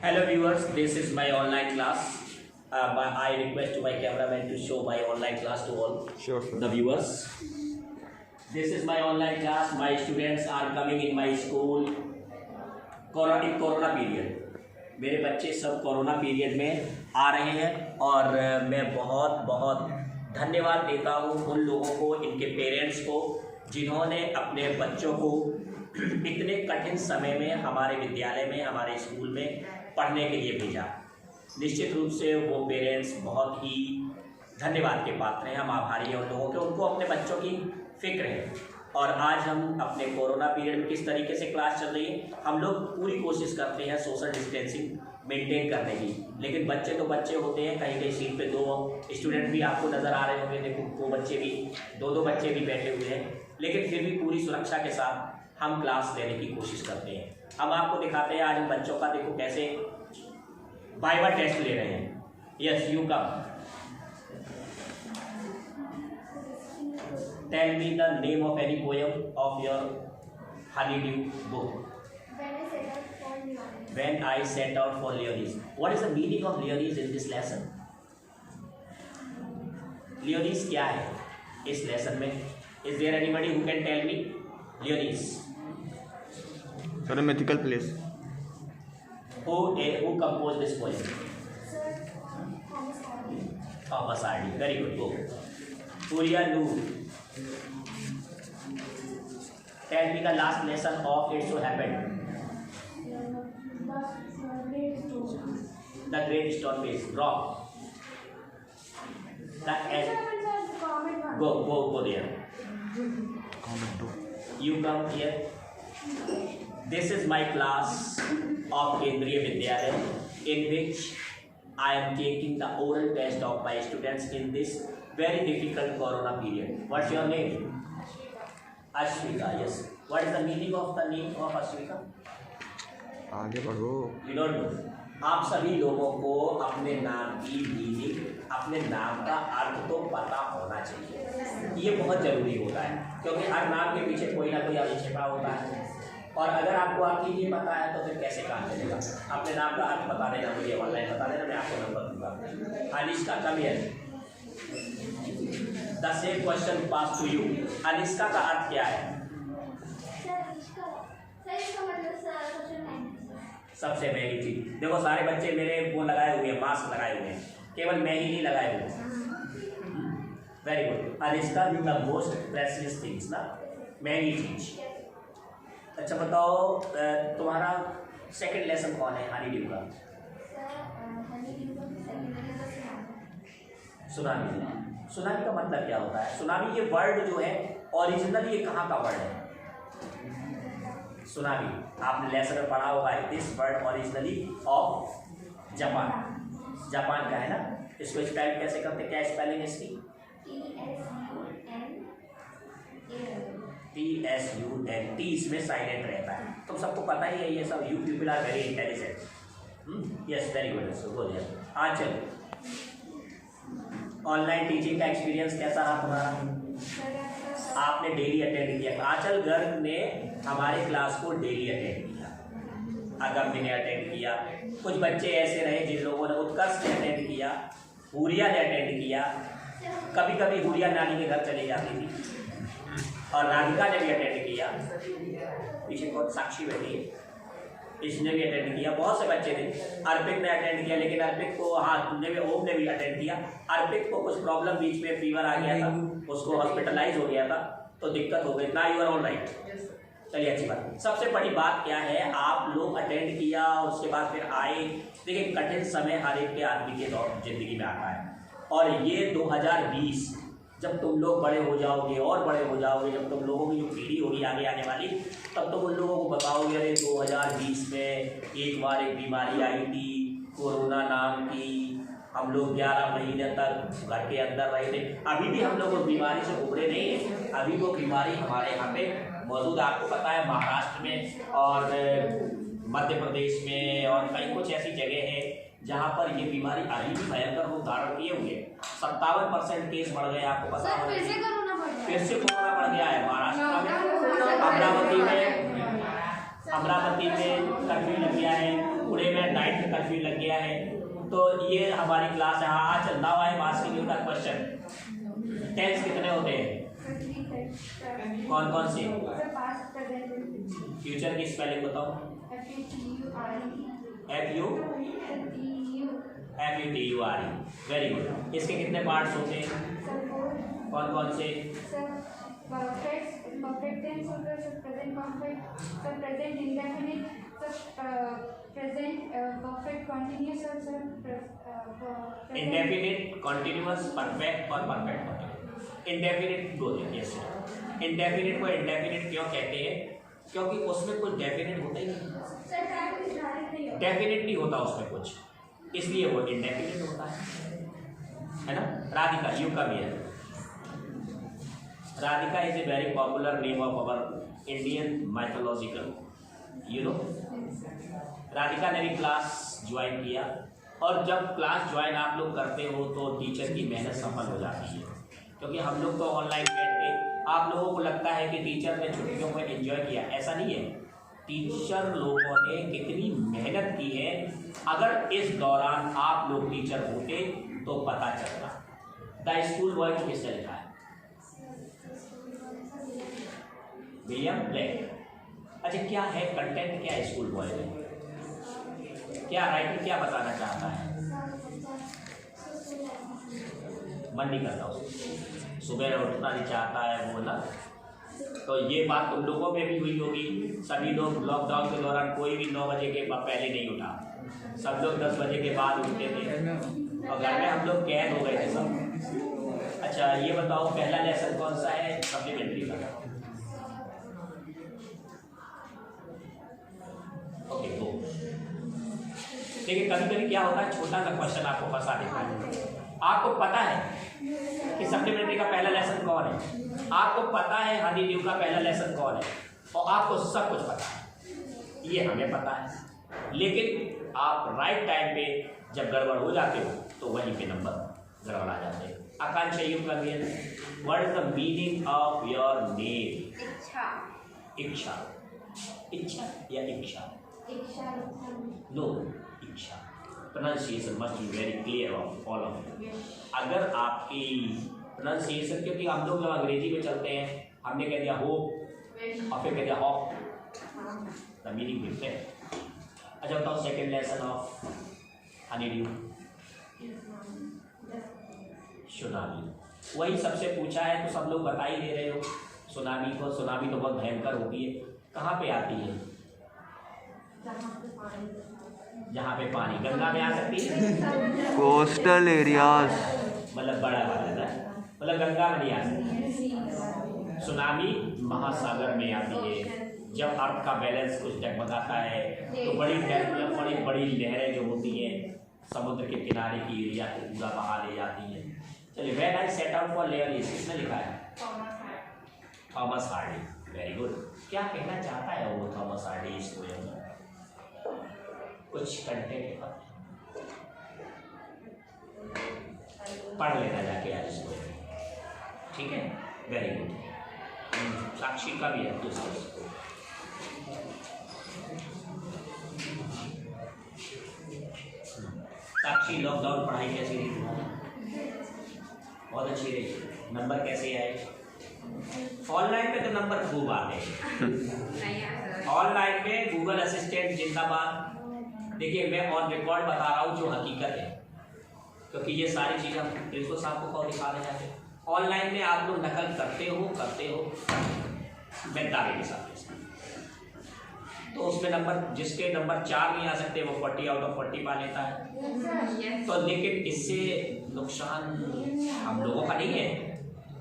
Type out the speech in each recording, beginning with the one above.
Hello viewers, this is my online class. I request to my cameraman to show my online class to all Sure. the viewers. This is my online class. My students are coming in my school. Corona period, मेरे बच्चे सब corona period में आ रहे हैं और मैं बहुत बहुत धन्यवाद देता हूँ उन लोगों को, इनके पेरेंट्स को, जिन्होंने अपने बच्चों को इतने कठिन समय में हमारे विद्यालय में, हमारे स्कूल में पढ़ने के लिए भेजा। निश्चित रूप से वो पेरेंट्स बहुत ही धन्यवाद के पात्र हैं। हम आभारी हैं उन लोगों के, उनको अपने बच्चों की फिक्र है। और आज हम अपने कोरोना पीरियड में किस तरीके से क्लास चल रही है, हम लोग पूरी कोशिश करते हैं सोशल डिस्टेंसिंग मेंटेन करने की, लेकिन बच्चे तो बच्चे होते हैं। कहीं कहीं सीट पे दो स्टूडेंट भी आपको नज़र आ रहे होंगे, देखो दो बच्चे भी बैठे हुए हैं, लेकिन फिर भी पूरी सुरक्षा के साथ हम क्लास लेने की कोशिश करते हैं। हम आपको दिखाते हैं आज हम बच्चों का, देखो कैसे वाइवा टेस्ट ले रहे हैं। Yes, you come, tell me the name of any poem of your honeydew book. When I set out for Leonese. What is the meaning of Leonese in this lesson? Leonese क्या है इस lesson में? Is there anybody who can tell me Leonese? Sir, a mythical place. Who composed this poem? Thomas Hardy. Very good. Go. Surya Noor. Tell me the last lesson of It So Happened. The Great Stone Face. Wrong. Go there. You come here. This is my class of Kendriya Vidyalaya, in which I am taking the oral test of my students in this very difficult corona period. What's your name? Ashwika. Yes. What is the meaning of the name of Ashwika? आगे बढ़ो। You don't know. आप सभी लोगों को अपने नाम की meaning, अपने नाम का अर्थ तो पता होना चाहिए। ये बहुत ज़रूरी होता है, क्योंकि हर नाम के पीछे कोई ना कोई अर्थ छिपा होता है। और अगर आपको आपकी नहीं पता है तो फिर कैसे काम चलेगा? अपने नाम का अर्थ बता देना, मुझे ऑनलाइन बता देना, मैं आपको नंबर दूंगा। Anishka, come here. The same question passed to you. Anishka का अर्थ क्या है? सबसे महंगी चीज। देखो सारे बच्चे मेरे वो लगाए हुए हैं, मास्क लगाए हुए हैं, केवल मैं ही नहीं लगाए हुए। Very good. Anishka, you the most precious things ना, महंगी चीज। अच्छा बताओ, तुम्हारा सेकंड लेसन कौन है हनीड्यू का? सुनामी। सुनामी का मतलब क्या होता है? सुनामी ये वर्ड जो है ओरिजिनली ये कहाँ का वर्ड है? सुनामी आपने लेसन में पढ़ा होगा, this word originally of Japan. Japan का है ना। इसको स्पेल कैसे करते, क्या स्पेलिंग है इसकी? TSUN। टी इसमें साइलेंट रहता है, तुम सबको पता ही है ये सब। You people are very intelligent. Yes, very good. So go there. Anchal, online teaching का एक्सपीरियंस कैसा रहा तुम्हारा? आपने डेली अटेंड किया? आंचल गर्ग ने हमारे क्लास को डेली अटेंड किया, अगम ने अटेंड किया, कुछ बच्चे ऐसे रहे जिन लोगों ने, उत्कर्ष ने अटेंड किया, हुरिया ने अटेंड किया, कभी कभी हुरिया नानी के घर चली जाती थी, और राधिका ने भी अटेंड किया। पीछे बहुत साक्षी बैठी है, इसने भी अटेंड किया। बहुत से बच्चे थे। अर्पित ने अटेंड किया, लेकिन अर्पित को, हाँ तुमने भी, ओम ने भी अटेंड किया। अर्पित को कुछ प्रॉब्लम, बीच में फीवर आ गया था, उसको हॉस्पिटलाइज हो गया था, तो दिक्कत हो गई। ना यू आर ऑल राइट। चलिए, अच्छी बात। सबसे बड़ी बात क्या है, आप लोग अटेंड किया, उसके बाद फिर आए। देखिए, कठिन समय हर एक के आदमी के दौर जिंदगी में आता है, और ये 2020 जब तुम लोग बड़े हो जाओगे और बड़े हो जाओगे, जब तुम लोगों की जो पीढ़ी होगी आगे आने वाली, तब तुम उन लोगों को बताओगे, अरे 2020 में एक बार एक बीमारी आई थी, कोरोना नाम की, हम लोग 11 महीने तक घर के अंदर रहे थे। अभी भी हम लोग उस बीमारी से उभरे नहीं हैं, अभी वो बीमारी हमारे यहाँ पे मौजूद। आपको पता है महाराष्ट्र में और मध्य प्रदेश में और कई कुछ ऐसी जगह है जहाँ पर ये बीमारी अभी भी भयंकर रूप धारण किए हुए। 57% केस बढ़ गए, आपको पता है। फिर से कोरोना बढ़ गया है महाराष्ट्र में, अमरावती में कर्फ्यू लग गया है, पुणे में राइट में कंफ्यूज लग गया है। तो ये हमारी क्लास है। हाँ चल, now I am asking you the question. Tense कितने होते हैं? कौन कौन से? फ्यूचर की स्पेलिंग बताओ। FUTURE। Very good. इसके कितने पार्ट्स होते हैं? कौन कौन से? परफेक्ट टेंस होता है, present perfect, present indefinite, present perfect continuous और इंडेफिनिट, कंटीन्यूअस, परफेक्ट और परफेक्ट परफेक्ट। इंडेफिनिट बोलते हैं। Yes sir. इंडेफिनिट को इंडेफिनिट क्यों कहते हैं? क्योंकि उसमें कुछ डेफिनिट होता ही नहीं, डेफिनिट नहीं होता उसमें कुछ, इसलिए वो इंडेफिनिट होता है ना। Radhika, you come here. Radhika is a very popular name of our Indian mythological, you know. Radhika ने भी क्लास ज्वाइन किया, और जब क्लास ज्वाइन आप लोग करते हो तो टीचर की मेहनत सफल हो जाती है। क्योंकि हम लोग तो ऑनलाइन बैठ के, आप लोगों को लगता है कि टीचर ने छुट्टियों में एंजॉय किया, ऐसा नहीं है। टीचर लोगों ने कितनी मेहनत की है, अगर इस दौरान आप लोग टीचर होते तो पता चलता। द स्कूल बॉय को किसने लिखा है? William Blake. अच्छा, क्या है कंटेंट, क्या है स्कूल बॉय में? क्या राइटर क्या बताना चाहता है? मन नहीं करता उसको, सुबह उठना नहीं चाहता है वो ना। तो ये बात तुम लोगों में भी हुई होगी। सभी लोग लॉकडाउन के दौरान कोई भी 9 बजे के पहले नहीं उठा, सब लोग 10 बजे के बाद उठते थे, और घर में हम लोग कैद हो गए थे सब। अच्छा, ये बताओ पहला लेसन कौन सा है सप्लीमेंट्री का? ओके, दो। देखिए कभी कभी क्या होता है, छोटा सा क्वेश्चन आपको फंसा देता है। आपको पता है कि सप्लीमेंट्री का पहला लेसन कौन है, आपको पता है हनी ड्यू का पहला लेसन कौन है, और आपको सब कुछ पता है, ये हमें पता है। लेकिन आप राइट टाइम पे जब गड़बड़ हो जाते हो तो वहीं पे नंबर गड़बड़ा जाते हैं। Akanksha, you come here. What is the meaning of your name? इच्छा। इच्छा या इच्छा? नो, इच्छा। Pronunciation must be very clear of all of you. अगर आपकी प्रोनाउंसिएशन, क्योंकि हम लोग जब अंग्रेजी में चलते हैं, हमने कह दिया होप और फिर कह दिया हॉप, द मीनिंग डिफरेंट। अच्छा बताओ second lesson of honey due. Tsunami, वही सबसे पूछा है तो सब लोग बता ही दे रहे हो सुनामी को। सुनामी तो बहुत भयंकर होती है, कहाँ पे आती है? जहाँ पे पानी, गंगा में आ सकती है, कोस्टल एरियाज, मतलब बड़ा वाला ना, मतलब गंगा में नहीं आ सकती। सुनामी महासागर में आती है, जब अर्थ का बैलेंस कुछ डगमगाता है तो बड़ी बड़ी लहरें जो होती हैं समुद्र के किनारे की एरिया को पूरा बहा ले जाती हैं। चलिए, when I set out for level east, किसने लिखा है? Thomas Hardy. Very good. क्या कहना चाहता है वो थॉमस हार्डी इस पोएम में? कुछ कंटेंट पढ़ लेना जाके आज इसको, ठीक है? Very good. साक्षी का भी है दूसरा। साक्षी, लॉकडाउन पढ़ाई कैसी रही तुम्हारी? बहुत अच्छी रही। नंबर कैसे आए? ऑनलाइन में तो नंबर खूब आते हैं। ऑनलाइन में गूगल असिस्टेंट जिंदाबाद। देखिए, मैं ऑन रिकॉर्ड बता रहा हूँ जो हकीकत है, क्योंकि ये सारी चीज़ें हम प्रिंसिपल साहब को कौन दिखा रहे हैं। ऑनलाइन में आप लोग नकल करते हो मैं दावे के साथ, तो उसमें नंबर, जिसके नंबर 4 नहीं आ सकते वो 40 आउट ऑफ 40 पा लेता है। तो लेकिन इससे नुकसान हम लोगों का नहीं है,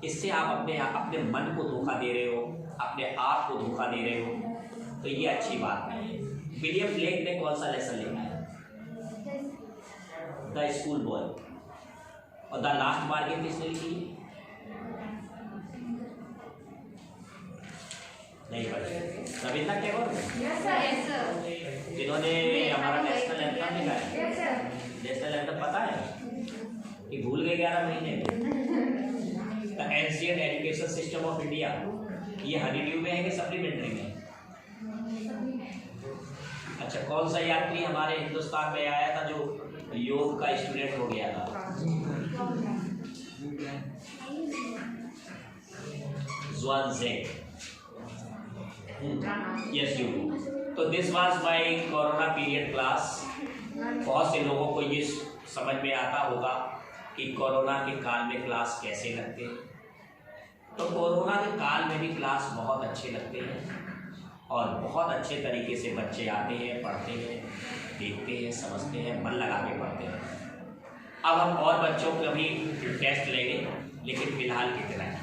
इससे आप अपने मन को धोखा दे रहे हो, अपने आप को धोखा दे रहे हो, तो ये अच्छी बात नहीं है। विलियम ब्लेक ने कौन सा लेसन लिखा है? The school boy. और द लास्ट बार्गेन किसने लिखी? नहीं पढ़े? रविंद्रनाथ टैगोर, जिन्होंने हमारा नेशनल एंथम लिखा है। नेशनल एंथम पता है कि भूल गए 11 महीने में। The ancient education system of India, ये हनी ड्यू में है कि सप्लीमेंट्री में? अच्छा, कौन सा यात्री हमारे हिंदुस्तान में आया था जो योग का स्टूडेंट हो गया था? ज़ुआनज़ेंग। Yes you. तो this was my corona period class. बहुत से लोगों को ये समझ में आता होगा कि कोरोना के काल में क्लास कैसे लगते हैं। तो कोरोना के काल में भी क्लास बहुत अच्छे लगते हैं और बहुत अच्छे तरीके से बच्चे आते हैं, पढ़ते हैं, देखते हैं, समझते हैं, मन लगा के पढ़ते हैं। अब हम और बच्चों का भी टेस्ट लेंगे, लेकिन फिलहाल कितना है।